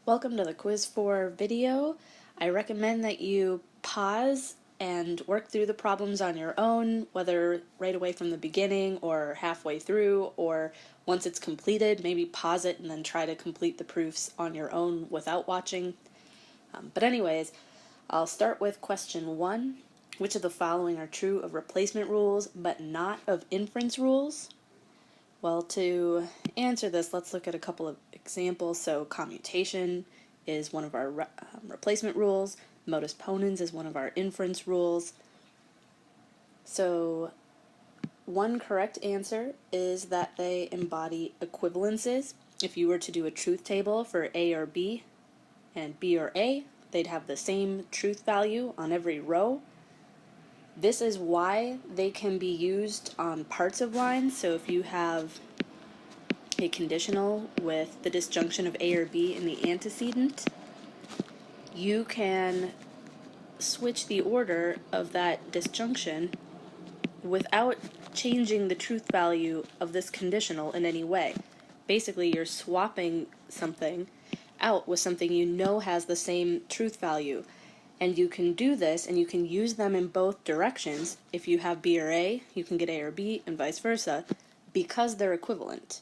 Welcome to the Quiz 4 video. I recommend that you pause and work through the problems on your own, whether right away from the beginning or halfway through, or once it's completed, maybe pause it and then try to complete the proofs on your own without watching. But anyways, I'll start with question 1. Which of the following are true of replacement rules but not of inference rules? Well, to answer this, let's look at a couple of examples. So commutation is one of our replacement rules. Modus ponens is one of our inference rules. So one correct answer is that they embody equivalences. If you were to do a truth table for A or B and B or A, they'd have the same truth value on every row. This is why they can be used on parts of lines. So if you have a conditional with the disjunction of A or B in the antecedent, you can switch the order of that disjunction without changing the truth value of this conditional in any way. Basically, you're swapping something out with something you know has the same truth value. And you can do this, and you can use them in both directions. If you have B or A, you can get A or B, and vice versa, because they're equivalent.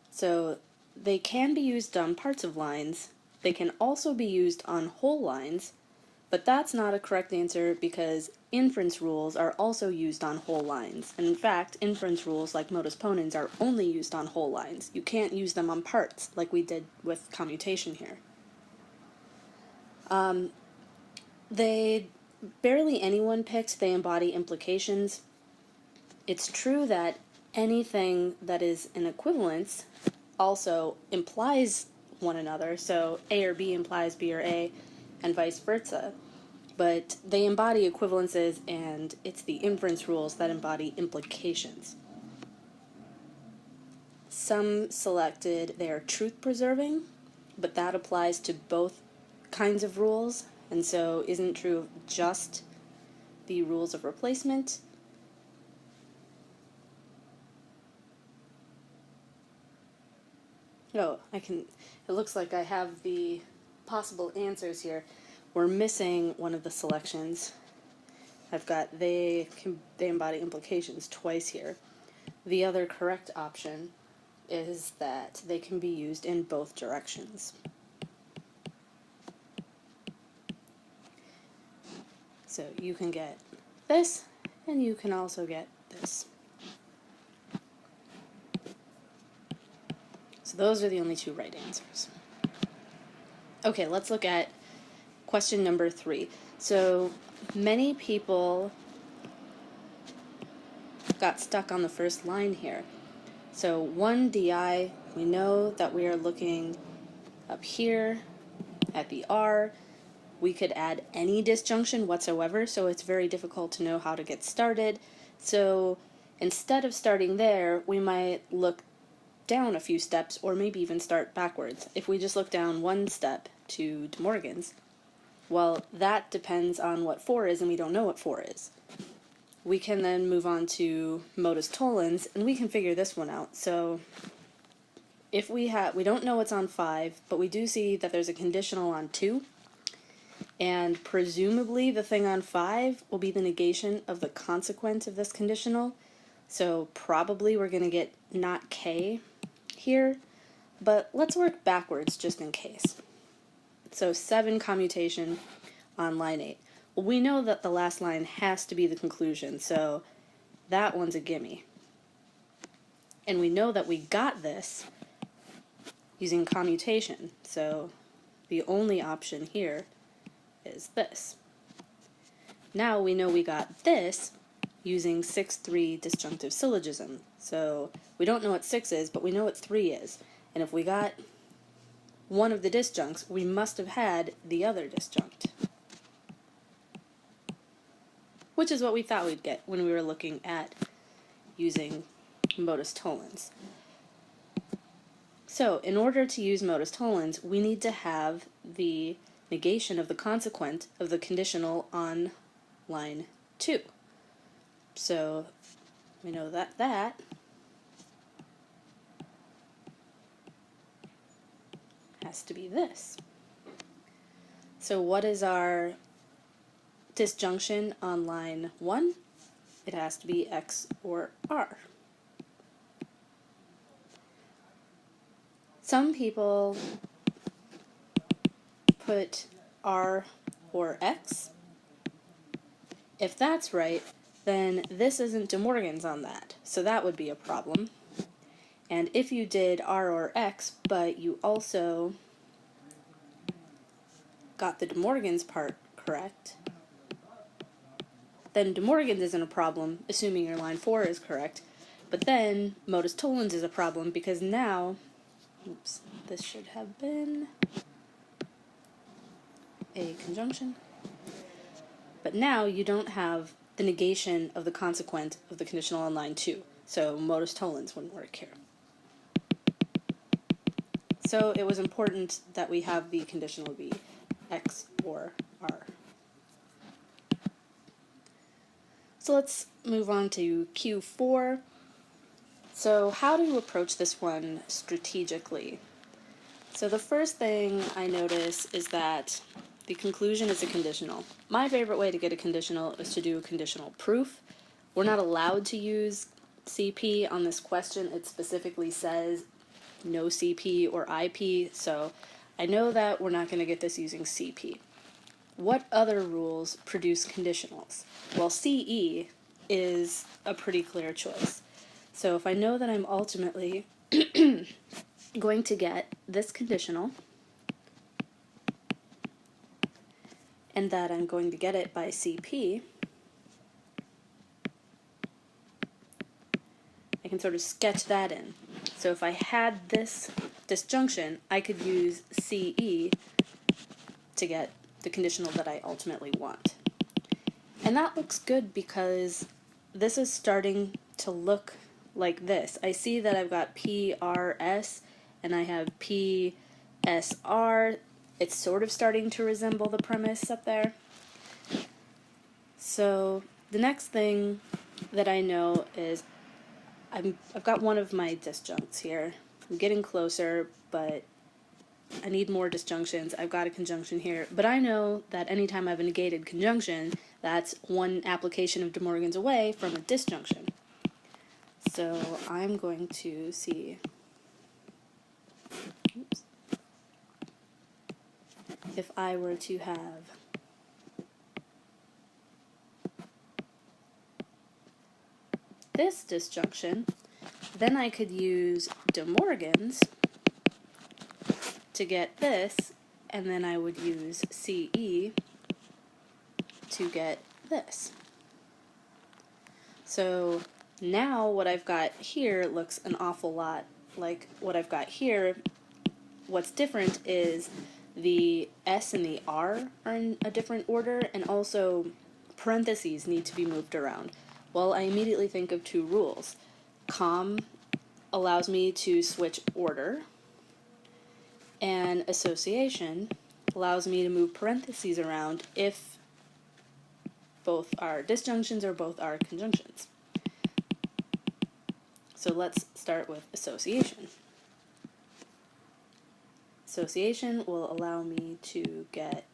So they can be used on parts of lines. They can also be used on whole lines, but that's not a correct answer because inference rules are also used on whole lines. And in fact, inference rules like modus ponens are only used on whole lines. You can't use them on parts like we did with commutation here. Barely anyone picks they embody implications. It's true that anything that is an equivalence also implies one another, so A or B implies B or A, and vice versa. But they embody equivalences, and it's the inference rules that embody implications. Some selected they are truth-preserving, but that applies to both kinds of rules, and so isn't true of just the rules of replacement. Oh, it looks like I have the possible answers here. We're missing one of the selections. I've got they embody implications twice here. The other correct option is that they can be used in both directions. So you can get this, and you can also get this. So those are the only two right answers. Okay, let's look at question number 3. So many people got stuck on the first line here. So 1 di, we know that we are looking up here at the R. We could add any disjunction whatsoever, so it's very difficult to know how to get started. So instead of starting there, we might look down a few steps, or maybe even start backwards. If we just look down one step to De Morgan's, well, that depends on what 4 is, and we don't know what 4 is. We can then move on to modus tollens, and we can figure this one out. So if we don't know what's on 5, but we do see that there's a conditional on 2, and presumably the thing on 5 will be the negation of the consequent of this conditional. So probably we're going to get not K here, but let's work backwards just in case. So 7 commutation on line 8. Well, we know that the last line has to be the conclusion, so that one's a gimme. And we know that we got this using commutation, so the only option here is this. Now we know we got this using 6-3 disjunctive syllogism. So we don't know what 6 is, but we know what 3 is. And if we got one of the disjuncts, we must have had the other disjunct, which is what we thought we'd get when we were looking at using modus tollens. So in order to use modus tollens, we need to have the negation of the consequent of the conditional on line 2. So we know that has to be this. So what is our disjunction on line 1? It has to be X or R. Some people put R or X. If that's right, then this isn't De Morgan's on that, so that would be a problem. And if you did R or X, but you also got the De Morgan's part correct, then De Morgan's isn't a problem, assuming your line 4 is correct. But then modus tollens is a problem because now, oops, this should have been a conjunction. But now you don't have the negation of the consequent of the conditional on line 2, so modus tollens wouldn't work here. So it was important that we have the conditional be X or R. So let's move on to Q4. So how to approach this one strategically? So the first thing I notice is that the conclusion is a conditional. My favorite way to get a conditional is to do a conditional proof. We're not allowed to use CP on this question. It specifically says no CP or IP, so I know that we're not going to get this using CP. What other rules produce conditionals? Well, CE is a pretty clear choice. So if I know that I'm ultimately going to get this conditional, and that I'm going to get it by CP, I can sort of sketch that in. So if I had this disjunction, I could use CE to get the conditional that I ultimately want. And that looks good because this is starting to look like this. I see that I've got PRS and I have PSR. It's sort of starting to resemble the premise up there. So the next thing that I know is I've got one of my disjuncts here. I'm getting closer, but I need more disjunctions. I've got a conjunction here, but I know that anytime I have a negated conjunction, that's one application of De Morgan's away from a disjunction. So I'm going to see, oops, if I were to have this disjunction, then I could use De Morgan's to get this, and then I would use CE to get this. So now what I've got here looks an awful lot like what I've got here. What's different is the S and the R are in a different order, and also parentheses need to be moved around. Well, I immediately think of two rules. Com allows me to switch order, and association allows me to move parentheses around if both are disjunctions or both are conjunctions. So let's start with association. Association will allow me to get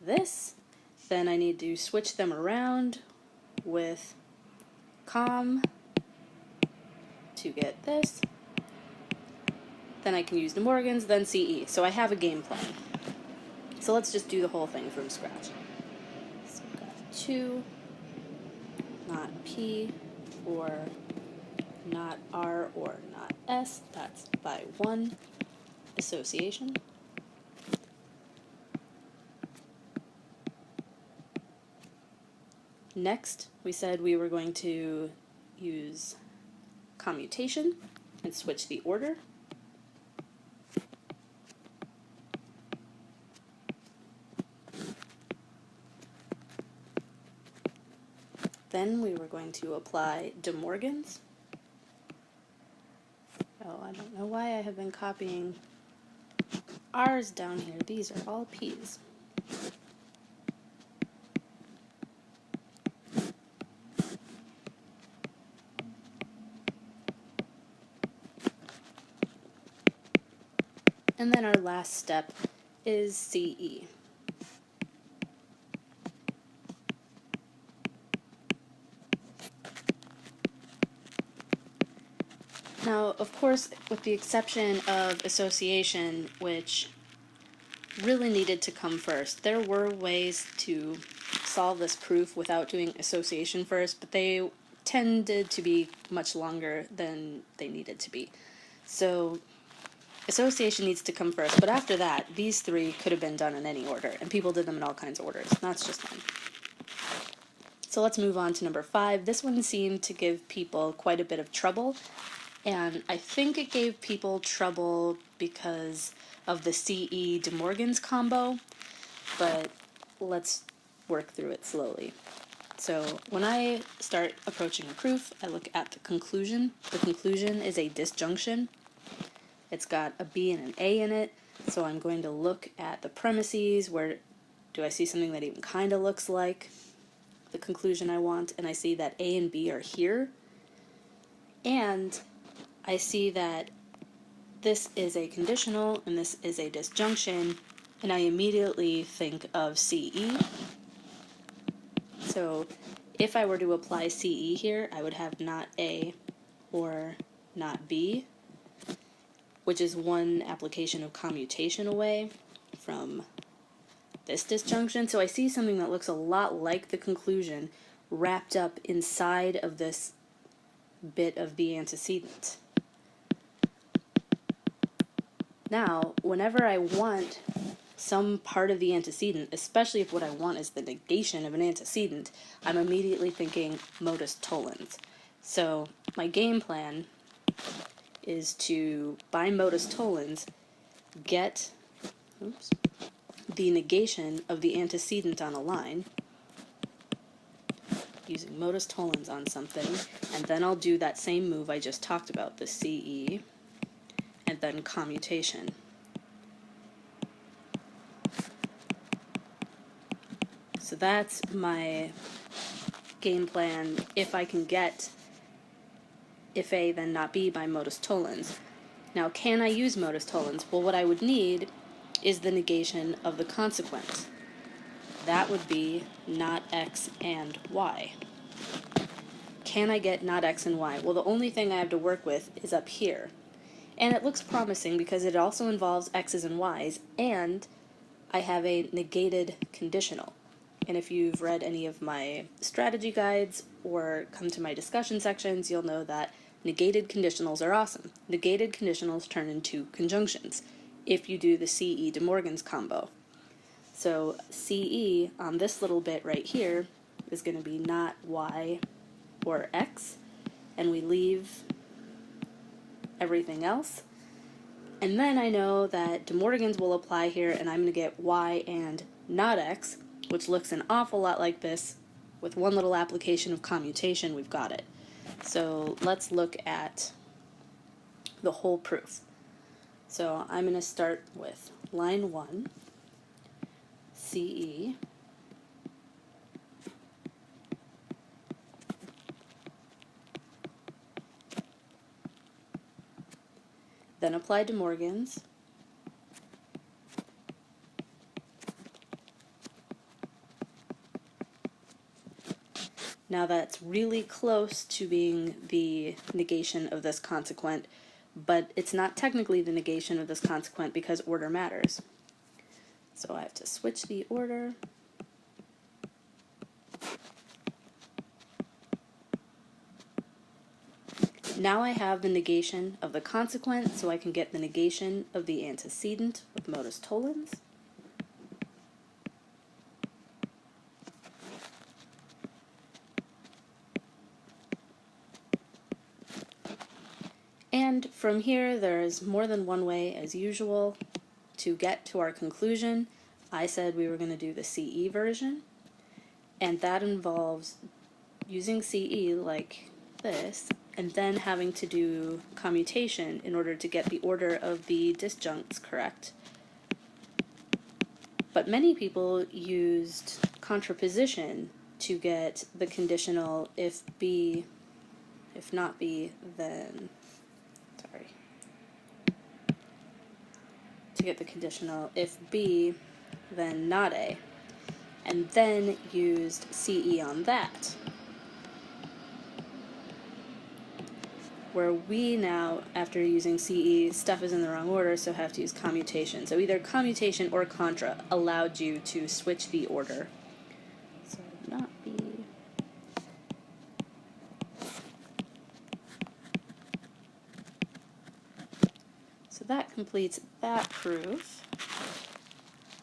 this. Then I need to switch them around with com to get this. Then I can use De Morgan's, then CE. So I have a game plan. So let's just do the whole thing from scratch. So we've got 2, not P, or not R, or not S. That's by 1. Association. Next, we said we were going to use commutation and switch the order. Then we were going to apply De Morgan's. Oh, I don't know why I have been copying R's down here. These are all P's. And then our last step is CE. Now, of course, with the exception of association, which really needed to come first, there were ways to solve this proof without doing association first, but they tended to be much longer than they needed to be. So association needs to come first, but after that, these three could have been done in any order, and people did them in all kinds of orders. That's just one. So let's move on to number 5. This one seemed to give people quite a bit of trouble, and I think it gave people trouble because of the CE De Morgan's combo, but let's work through it slowly. So when I start approaching a proof, I look at the conclusion. The conclusion is a disjunction. It's got a B and an A in it, so I'm going to look at the premises. Where do I see something that even kind of looks like the conclusion I want? And I see that A and B are here, and I see that this is a conditional and this is a disjunction, and I immediately think of CE. So if I were to apply CE here, I would have not A or not B, which is one application of commutation away from this disjunction. So I see something that looks a lot like the conclusion wrapped up inside of this bit of the antecedent. Now, whenever I want some part of the antecedent, especially if what I want is the negation of an antecedent, I'm immediately thinking modus tollens. So my game plan is to, by modus tollens, get the negation of the antecedent on a line, using modus tollens on something, and then I'll do that same move I just talked about, the CE, and then commutation. So that's my game plan if I can get if A then not B by modus tollens. Now, can I use modus tollens? Well, what I would need is the negation of the consequent. That would be not X and Y. Can I get not X and Y? Well, the only thing I have to work with is up here. And it looks promising because it also involves X's and Y's, and I have a negated conditional. And if you've read any of my strategy guides or come to my discussion sections, you'll know that negated conditionals are awesome. Negated conditionals turn into conjunctions if you do the CE De Morgan's combo. So CE on this little bit right here is going to be not Y or X, and we leave everything else. And then I know that De Morgan's will apply here, and I'm going to get Y and not X, which looks an awful lot like this. With one little application of commutation, we've got it. So let's look at the whole proof. So I'm going to start with line 1, CE, then apply De Morgan's, now that's really close to being the negation of this consequent, but it's not technically the negation of this consequent because order matters. So I have to switch the order. Now I have the negation of the consequent, so I can get the negation of the antecedent with modus tollens. And from here, there's more than one way, as usual, to get to our conclusion. I said we were going to do the CE version, and that involves using CE like this, and then having to do commutation in order to get the order of the disjuncts correct. But many people used contraposition to get the conditional if B, if not B, then, to get the conditional if B, then not A, and then used CE on that. Where we now, after using CE, stuff is in the wrong order, so have to use commutation. So either commutation or contra allowed you to switch the order. So not B. So that completes that proof.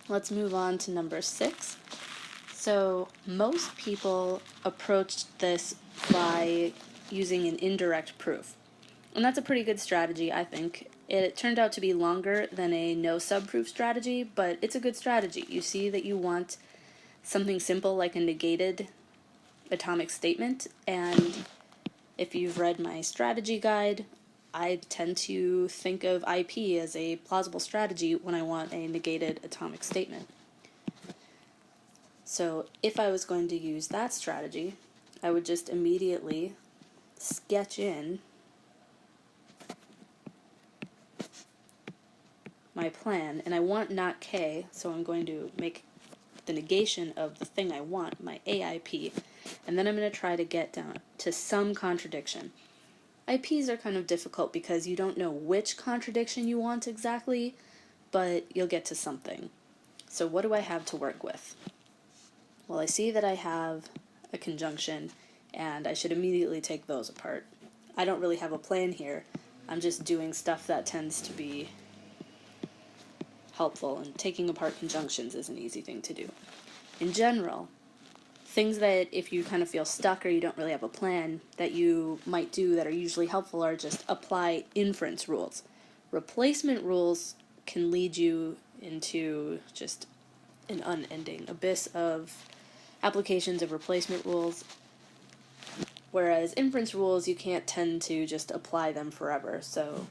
Let's move on to number 6. So most people approached this by using an indirect proof. And that's a pretty good strategy, I think. It turned out to be longer than a no subproof strategy, but it's a good strategy. You see that you want something simple like a negated atomic statement, and if you've read my strategy guide, I tend to think of IP as a plausible strategy when I want a negated atomic statement. So if I was going to use that strategy, I would just immediately sketch in my plan, and I want not K, so I'm going to make the negation of the thing I want, my AIP, and then I'm going to try to get down to some contradiction. IPs are kind of difficult because you don't know which contradiction you want exactly, but you'll get to something. So what do I have to work with? Well, I see that I have a conjunction, and I should immediately take those apart. I don't really have a plan here. I'm just doing stuff that tends to be helpful, and taking apart conjunctions is an easy thing to do. In general, things that if you kind of feel stuck or you don't really have a plan that you might do that are usually helpful are just apply inference rules. Replacement rules can lead you into just an unending abyss of applications of replacement rules, whereas inference rules you can't tend to just apply them forever, so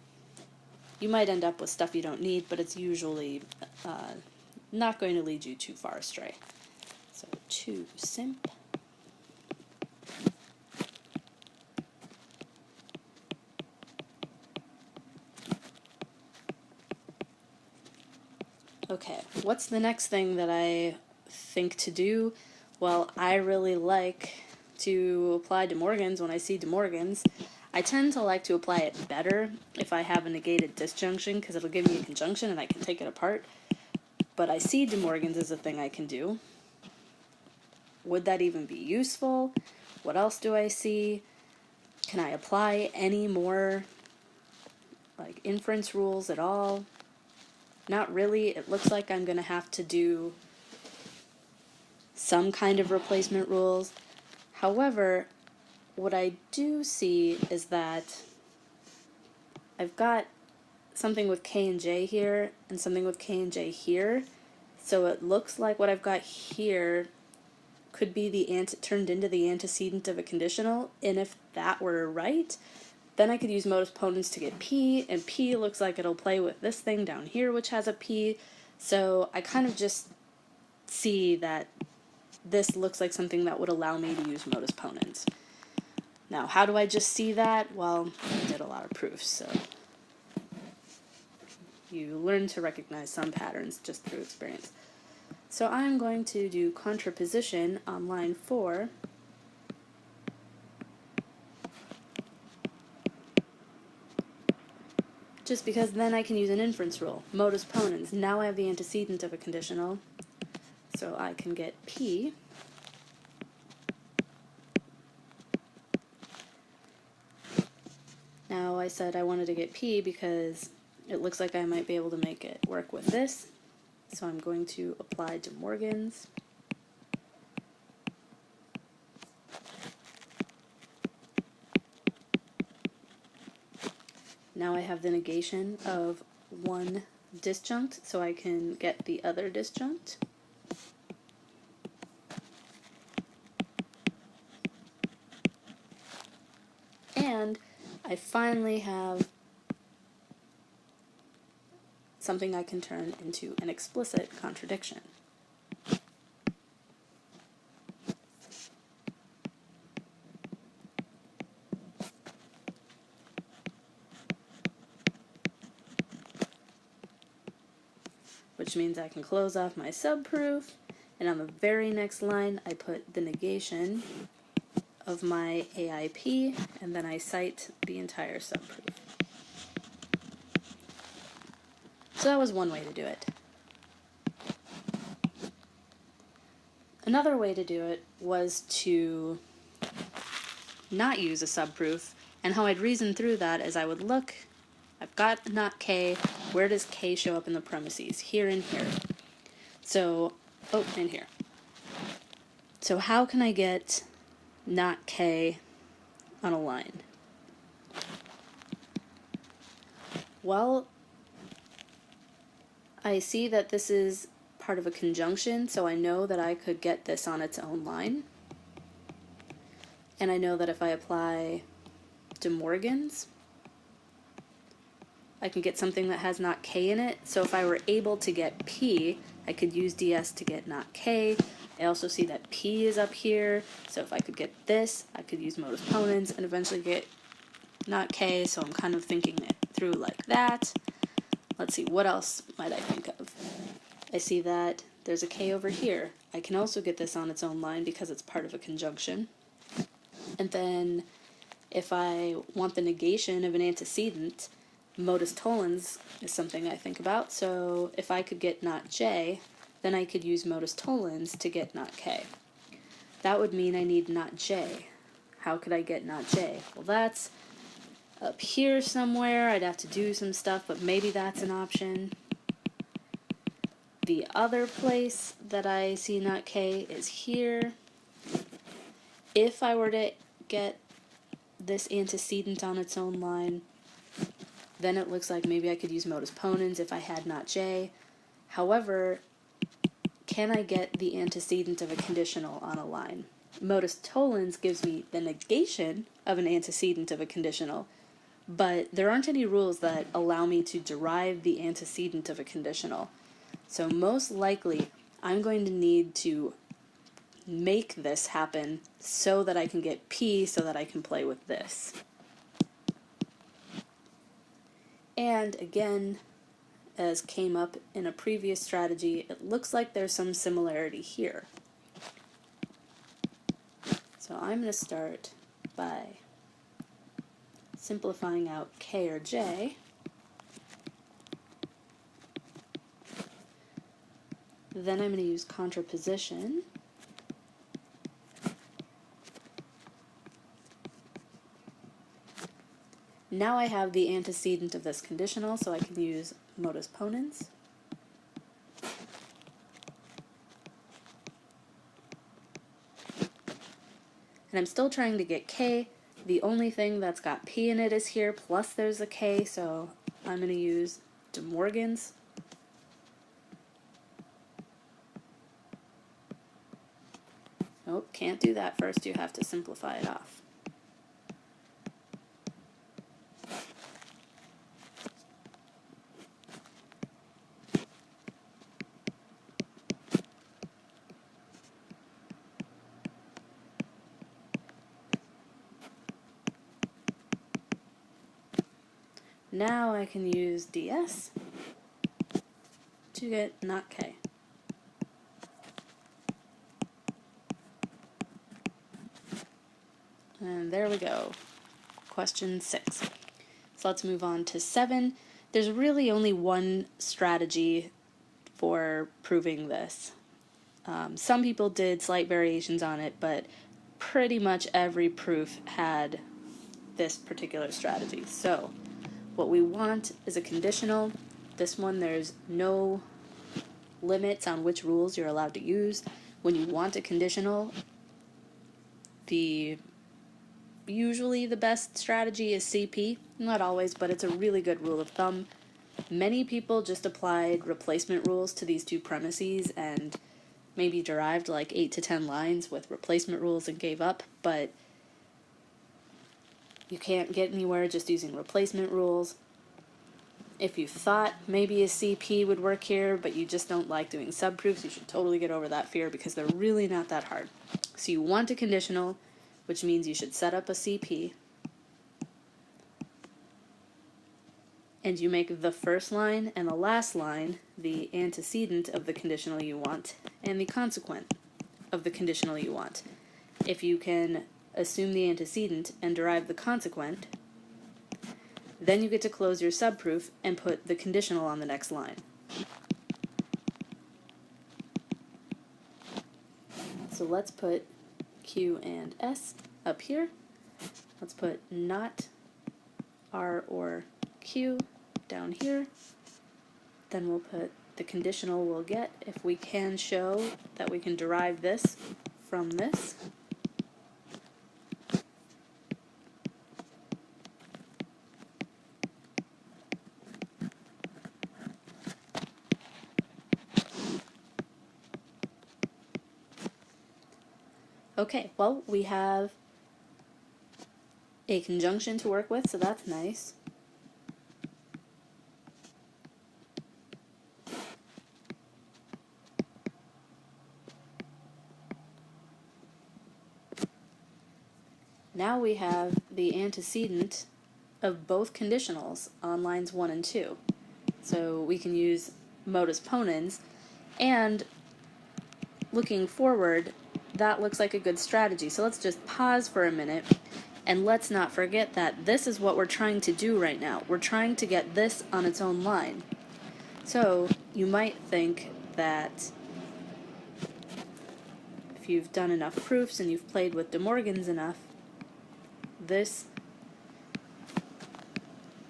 you might end up with stuff you don't need, but it's usually not going to lead you too far astray. So to simp. Okay, what's the next thing that I think to do? Well, I really like to apply De Morgan's when I see De Morgan's. I tend to like to apply it better if I have a negated disjunction, because it'll give me a conjunction and I can take it apart. But I see De Morgan's as a thing I can do. Would that even be useful? What else do I see? Can I apply any more like inference rules at all? Not really. It looks like I'm going to have to do some kind of replacement rules. However, what I do see is that I've got something with K and J here and something with K and J here. So it looks like what I've got here could be turned into the antecedent of a conditional, and if that were right, then I could use modus ponens to get P, and P looks like it'll play with this thing down here which has a P, so I kind of just see that this looks like something that would allow me to use modus ponens. Now, how do I just see that? Well, I did a lot of proofs, so you learn to recognize some patterns just through experience. So I'm going to do contraposition on line 4. Just because then I can use an inference rule. Modus ponens. Now I have the antecedent of a conditional. So I can get P. Now I said I wanted to get P because it looks like I might be able to make it work with this. So I'm going to apply De Morgan's. Now I have the negation of one disjunct, so I can get the other disjunct. And I finally have something I can turn into an explicit contradiction. which means I can close off my subproof, and on the very next line I put the negation of my AIP, and then I cite the entire subproof. So that was one way to do it. Another way to do it was to not use a subproof, and how I'd reason through that is I would look, I've got not K, where does K show up in the premises? Here and here. So, in here. So how can I get not K on a line? Well, I see that this is part of a conjunction, so I know that I could get this on its own line. And I know that if I apply De Morgan's, I can get something that has not K in it. So if I were able to get P, I could use DS to get not K. I also see that P is up here, so if I could get this, I could use modus ponens and eventually get not K, so I'm kind of thinking it through like that. Let's see, what else might I think of? I see that there's a K over here. I can also get this on its own line because it's part of a conjunction. And then if I want the negation of an antecedent, modus tollens is something I think about. So if I could get not J, then I could use modus tollens to get not K. That would mean I need not J. How could I get not J? Well, that's up here somewhere. I'd have to do some stuff, but maybe that's an option. The other place that I see not K is here. If I were to get this antecedent on its own line, then it looks like maybe I could use modus ponens if I had not J. However, can I get the antecedent of a conditional on a line? Modus tollens gives me the negation of an antecedent of a conditional, but there aren't any rules that allow me to derive the antecedent of a conditional. So most likely, I'm going to need to make this happen so that I can get P so that I can play with this. And again, as came up in a previous strategy, it looks like there's some similarity here. So I'm going to start by simplifying out K or J. Then I'm going to use contraposition. Now I have the antecedent of this conditional, so I can use modus ponens. And I'm still trying to get K. The only thing that's got P in it is here, plus there's a K, so I'm going to use De Morgan's. Nope, can't do that first. You have to simplify it off. Now I can use DS to get not K. And there we go. Question 6. So let's move on to 7. There's really only one strategy for proving this. Some people did slight variations on it, but pretty much every proof had this particular strategy. So what we want is a conditional. This one, there's no limits on which rules you're allowed to use. When you want a conditional, usually the best strategy is CP. Not always, but it's a really good rule of thumb. Many people just applied replacement rules to these two premises and maybe derived like 8 to 10 lines with replacement rules and gave up, but you can't get anywhere just using replacement rules. If you thought maybe a CP would work here, but you just don't like doing subproofs, you should totally get over that fear because they're really not that hard. So you want a conditional, which means you should set up a CP. and you make the first line and the last line the antecedent of the conditional you want and the consequent of the conditional you want. If you can assume the antecedent and derive the consequent, then you get to close your subproof and put the conditional on the next line. So let's put Q and S up here. Let's put not R or Q down here. Then we'll put the conditional we'll get if we can show that we can derive this from this. Okay, well, we have a conjunction to work with, so that's nice. Now we have the antecedent of both conditionals on lines 1 and 2. So we can use modus ponens, and looking forward, that looks like a good strategy. So let's just pause for a minute, and let's not forget that this is what we're trying to do right now. We're trying to get this on its own line. So you might think that if you've done enough proofs and you've played with De Morgan's enough, this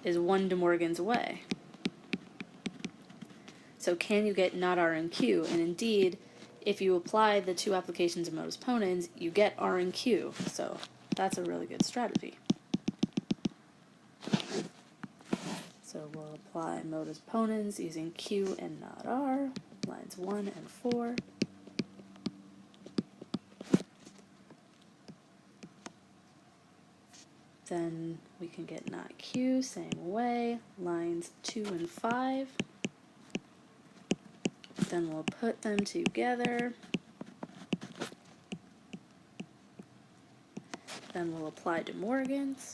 is one De Morgan's away. So can you get not R and Q? And indeed, if you apply the two applications of modus ponens, you get R and Q. So that's a really good strategy. So we'll apply modus ponens using Q and not R, lines 1 and 4. Then we can get not Q, same way, lines 2 and 5. Then we'll put them together. Then we'll apply De Morgan's.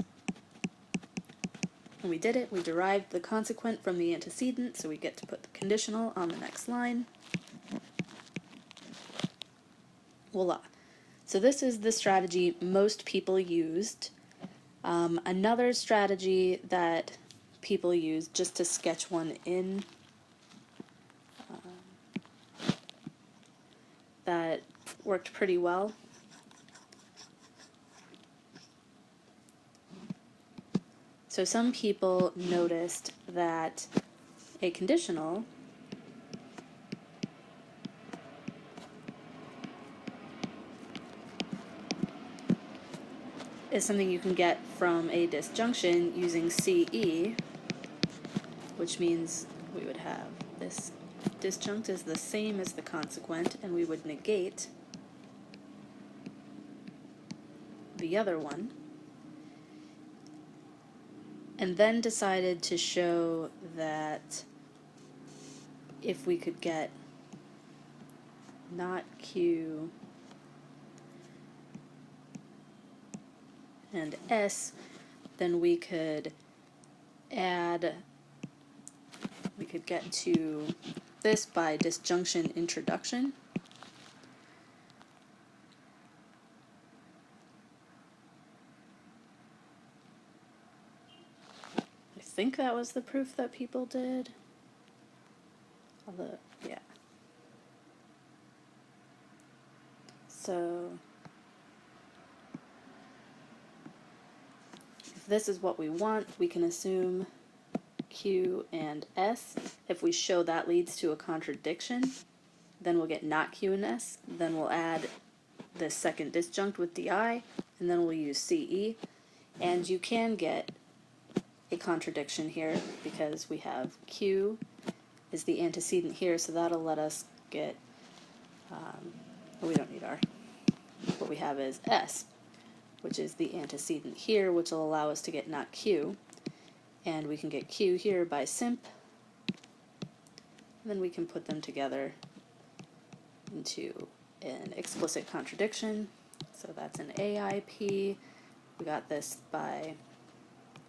And we did it. We derived the consequent from the antecedent, so we get to put the conditional on the next line. Voila. So this is the strategy most people used. Another strategy that people use, just to sketch one in, that worked pretty well. So some people noticed that a conditional is something you can get from a disjunction using CE, which means we would have this disjunct is the same as the consequent, and we would negate the other one, and then decided to show that if we could get not Q and S, then we could get to this by disjunction introduction. I think that was the proof that people did. Although, yeah. So if this is what we want, we can assume Q and S. If we show that leads to a contradiction, then we'll get not Q and S. Then we'll add the second disjunct with DI, and then we'll use CE. And you can get a contradiction here because we have Q is the antecedent here, so that'll let us get, we don't need R. What we have is S, which is the antecedent here, which will allow us to get not Q. And we can get Q here by simp. And then we can put them together into an explicit contradiction. So that's an AIP. We got this by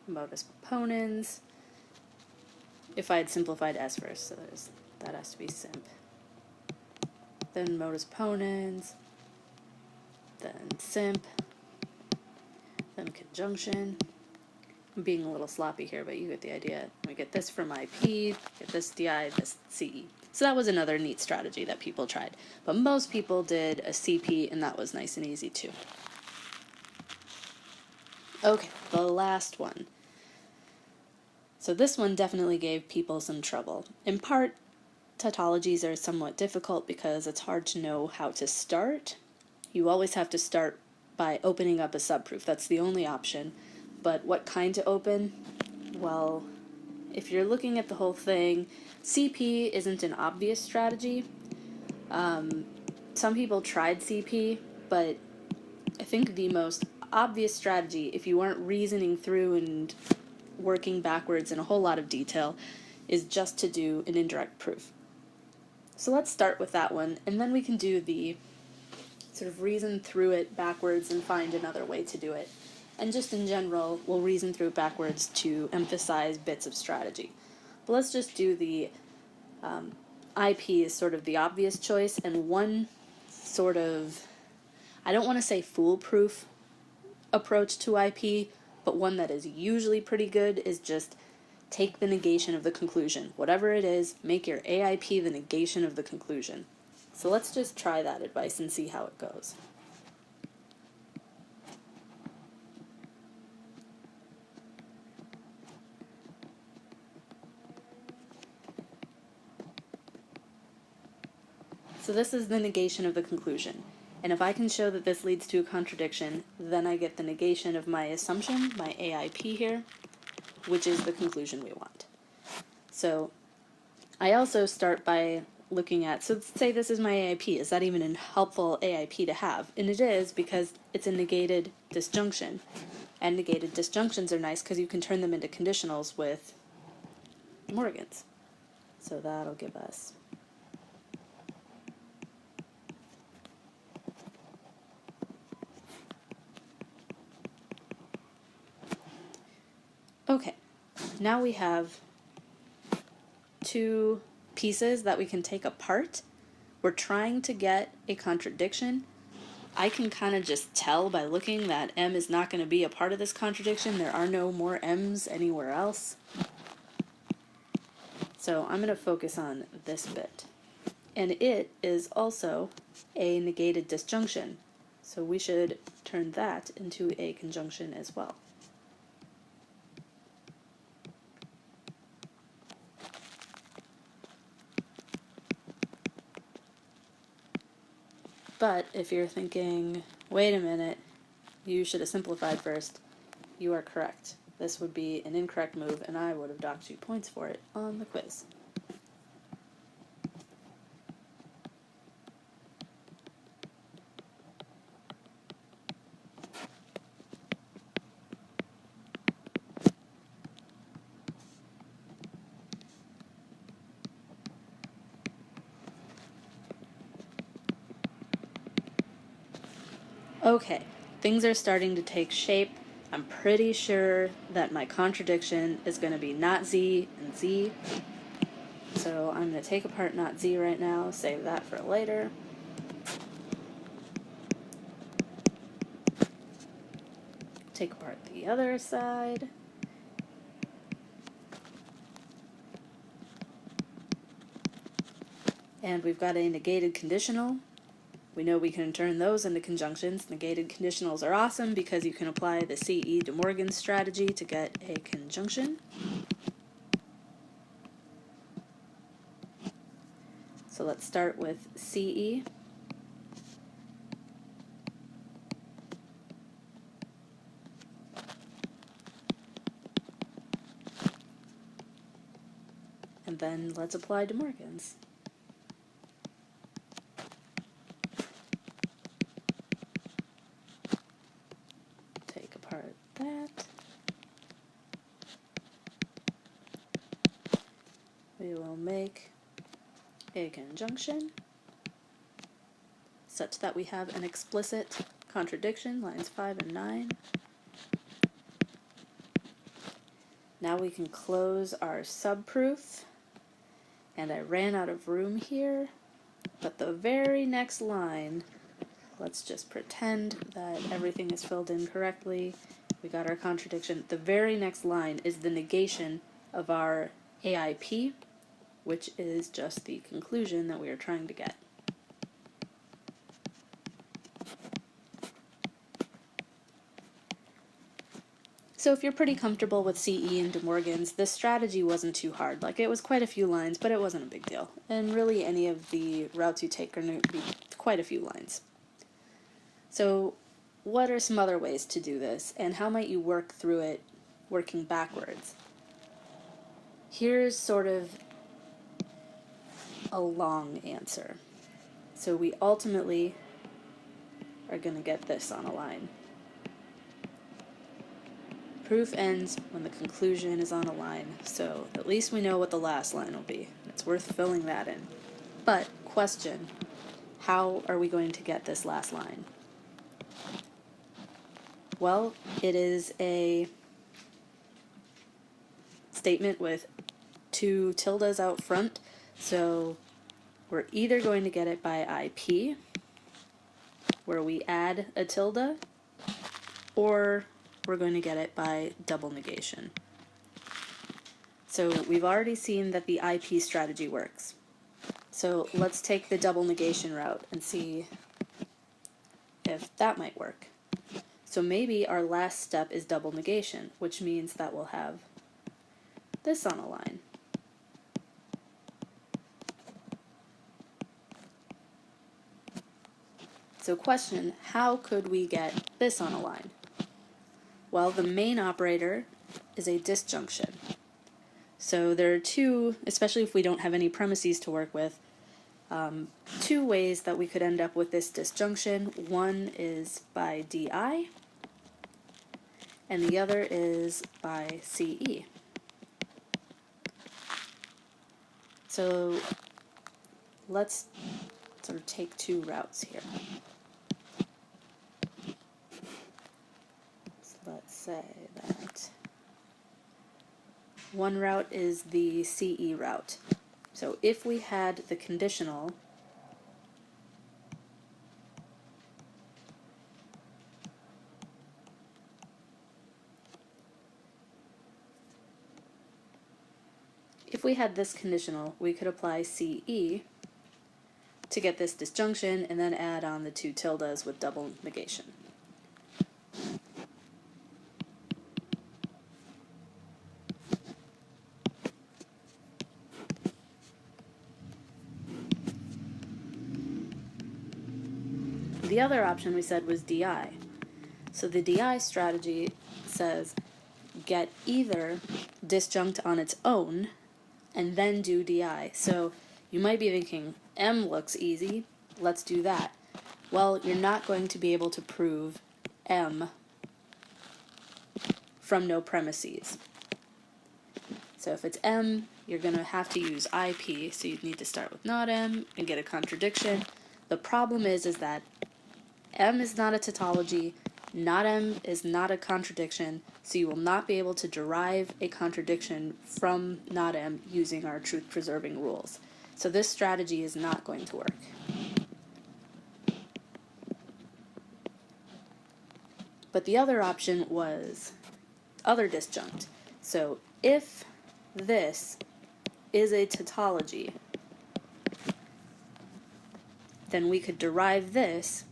modus ponens. if I had simplified S first, so that has to be simp. Then modus ponens, then simp, then conjunction. I'm being a little sloppy here, but you get the idea. We get this from IP, get this DI, this CE. So that was another neat strategy that people tried. But most people did a CP, and that was nice and easy too. Okay, the last one. So this one definitely gave people some trouble. In part, tautologies are somewhat difficult because it's hard to know how to start. You always have to start by opening up a subproof. That's the only option. But what kind to open? Well, if you're looking at the whole thing, CP isn't an obvious strategy. Some people tried CP, but I think the most obvious strategy, if you aren't reasoning through and working backwards in a whole lot of detail, is just to do an indirect proof. So let's start with that one, and then we can do the sort of reason through it backwards and find another way to do it. And just in general, we'll reason through it backwards to emphasize bits of strategy. But let's just do the IP is sort of the obvious choice, and one sort of, I don't want to say foolproof approach to IP, but one that is usually pretty good is just take the negation of the conclusion. Whatever it is, make your AIP the negation of the conclusion. So let's just try that advice and see how it goes. So this is the negation of the conclusion. And if I can show that this leads to a contradiction, then I get the negation of my assumption, my AIP here, which is the conclusion we want. So I also start by looking at, so say this is my AIP, is that even a helpful AIP to have? And it is, because it's a negated disjunction. And negated disjunctions are nice because you can turn them into conditionals with De Morgan's. So that'll give us okay, now we have two pieces that we can take apart. We're trying to get a contradiction. I can kind of just tell by looking that M is not going to be a part of this contradiction. There are no more M's anywhere else. So I'm going to focus on this bit. And it is also a negated disjunction. So we should turn that into a conjunction as well. But if you're thinking, wait a minute, you should have simplified first, you are correct. This would be an incorrect move, and I would have docked you points for it on the quiz. Okay, things are starting to take shape. I'm pretty sure that my contradiction is going to be not Z and Z. So I'm going to take apart not Z right now, save that for later. Take apart the other side. And we've got a negated conditional. We know we can turn those into conjunctions. Negated conditionals are awesome because you can apply the CE De Morgan strategy to get a conjunction. So let's start with CE. And then let's apply De Morgan's. Take apart that. We will make a conjunction such that we have an explicit contradiction, lines 5 and 9. Now we can close our subproof, and I ran out of room here, but the very next line, let's just pretend that everything is filled in correctly. We got our contradiction. The very next line is the negation of our AIP, which is just the conclusion that we are trying to get. So if you're pretty comfortable with CE and De Morgan's, this strategy wasn't too hard. Like, it was quite a few lines, but it wasn't a big deal. And really any of the routes you take are going to be quite a few lines. So what are some other ways to do this, and how might you work through it working backwards? Here's sort of a long answer. So we ultimately are going to get this on a line. Proof ends when the conclusion is on a line, so at least we know what the last line will be. It's worth filling that in. But, question, how are we going to get this last line? Well, it is a statement with two tildes out front, so we're either going to get it by IP, where we add a tilde, or we're going to get it by double negation. So we've already seen that the IP strategy works. So let's take the double negation route and see if that might work. So maybe our last step is double negation, which means that we'll have this on a line. So question, how could we get this on a line? Well, the main operator is a disjunction. So there are two, especially if we don't have any premises to work with, two ways that we could end up with this disjunction. One is by DI, and the other is by CE. So let's sort of take two routes here. So let's say that one route is the CE route. So if we had the conditional, we could apply CE to get this disjunction and then add on the two tildes with double negation. The other option we said was DI. So the DI strategy says get either disjunct on its own and then do DI. So you might be thinking, M looks easy, let's do that. Well, you're not going to be able to prove M from no premises. So if it's M, you're going to have to use IP, so you'd need to start with not M and get a contradiction. The problem is that M is not a tautology, not M is not a contradiction, so you will not be able to derive a contradiction from not M using our truth-preserving rules. So this strategy is not going to work. But the other option was other disjunct. So if this is a tautology, then we could derive this,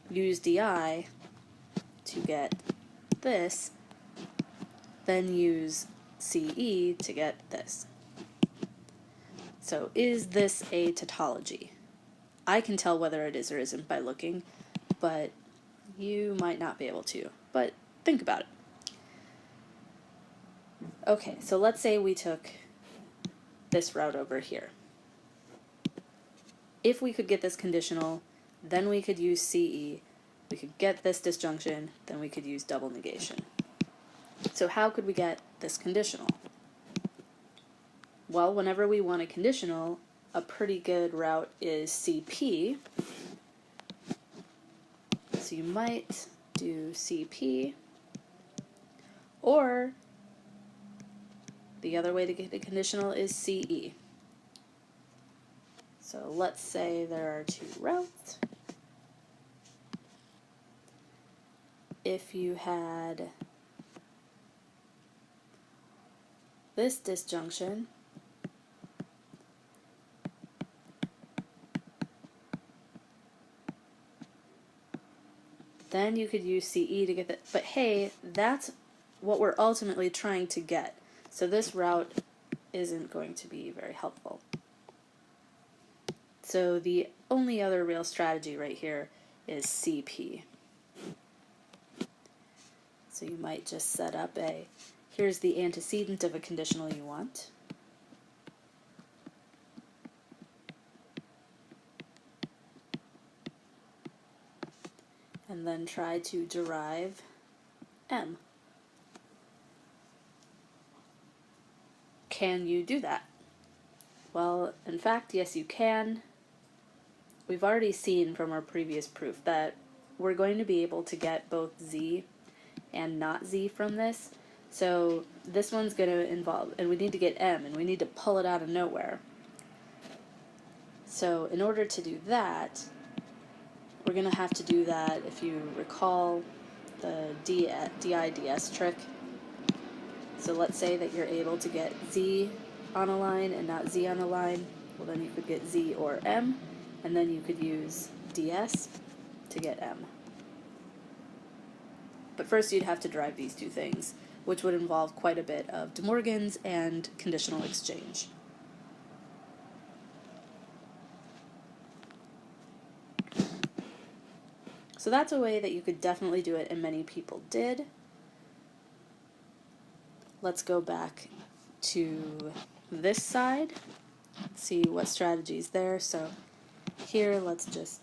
use DI to get this, then use CE to get this. So is this a tautology? I can tell whether it is or isn't by looking, but you might not be able to. But think about it. Okay, so let's say we took this route over here. If we could get this conditional, then we could use CE. We could get this disjunction, then we could use double negation. So how could we get this conditional? Well, whenever we want a conditional, a pretty good route is CP. So you might do CP, or The other way to get a conditional is CE. So let's say there are two routes. If you had this disjunction, then you could use CE to get that. But hey, that's what we're ultimately trying to get. So this route isn't going to be very helpful. So the only other real strategy right here is CP. So you might just set up here's the antecedent of a conditional you want. And then try to derive M. Can you do that? Well, in fact, yes you can. We've already seen from our previous proof that we're going to be able to get both Z and not Z from this. So this one's going to involve, and we need to get M, and we need to pull it out of nowhere. So in order to do that, we're going to have to do that, if you recall, the DI-DS trick. So let's say that you're able to get Z on a line and not Z on a line. Well, then you could get Z or M, and then you could use DS to get M. But first you'd have to derive these two things, which would involve quite a bit of De Morgan's and conditional exchange. So that's a way that you could definitely do it, and many people did. Let's go back to this side, see what strategies there. So here, let's just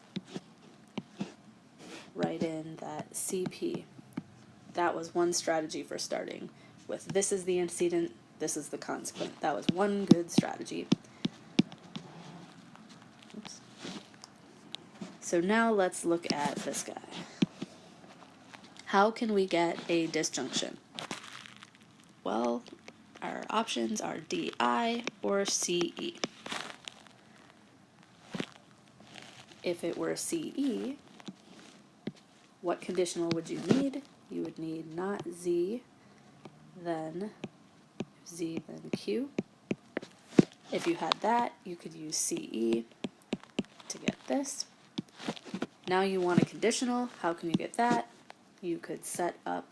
write in that CP. That was one strategy for starting with this is the antecedent, this is the consequent. That was one good strategy. Oops. So now let's look at this guy. How can we get a disjunction? Well, our options are DI or CE. If it were CE, what conditional would you need? You would need not Z, then Z, then Q. If you had that, you could use CE to get this. Now you want a conditional. How can you get that? You could set up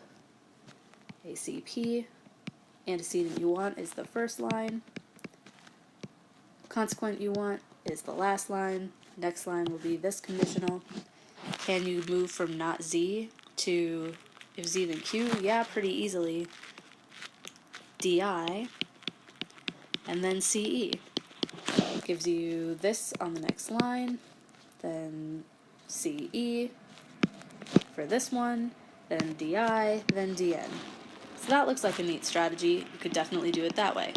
a CP. Antecedent you want is the first line. Consequent you want is the last line. Next line will be this conditional. Can you move from not Z to if Z then Q? Yeah, pretty easily. DI and then CE. Gives you this on the next line, then CE for this one, then DI, then DN. So that looks like a neat strategy. You could definitely do it that way.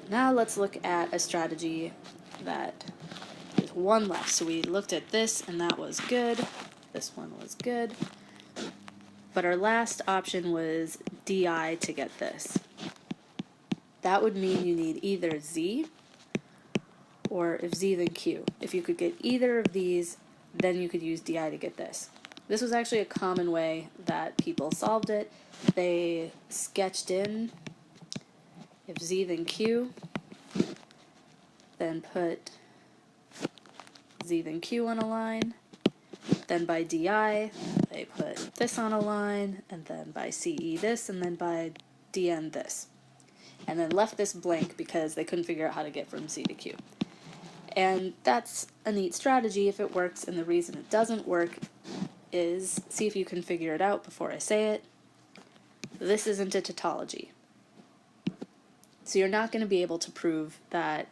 Now let's look at a strategy that is one left. So we looked at this and that was good. This one was good. But our last option was DI to get this. That would mean you need either Z or if Z then Q. If you could get either of these, then you could use DI to get this. This was actually a common way that people solved it. They sketched in if Z then Q, then put Z then Q on a line, then by DI they put this on a line, and then by CE this, and then by DN this. And then left this blank because they couldn't figure out how to get from C to Q. And that's a neat strategy if it works, and the reason it doesn't work is, see if you can figure it out before I say it, this isn't a tautology. So you're not going to be able to prove that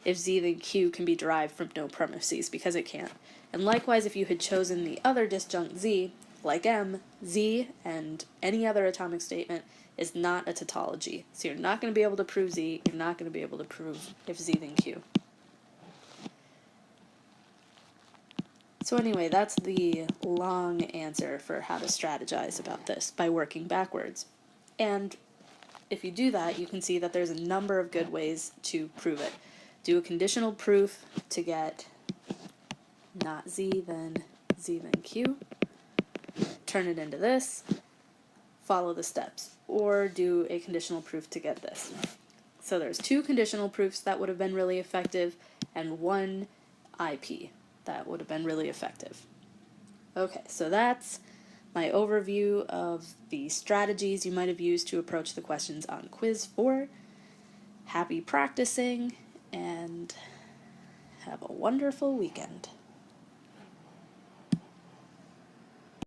if Z then Q can be derived from no premises, because it can't. And likewise, if you had chosen the other disjunct Z, like M, Z and any other atomic statement is not a tautology. So you're not going to be able to prove Z, you're not going to be able to prove if Z then Q. So So anyway, that's the long answer for how to strategize about this by working backwards. And if you do that, you can see that there's a number of good ways to prove it. Do a conditional proof to get not z, then z, then q. Turn it into this. Follow the steps. Or do a conditional proof to get this. So there's 2 conditional proofs that would have been really effective, and 1 IP that would have been really effective. Okay, so that's my overview of the strategies you might have used to approach the questions on Quiz 4. Happy practicing, and have a wonderful weekend.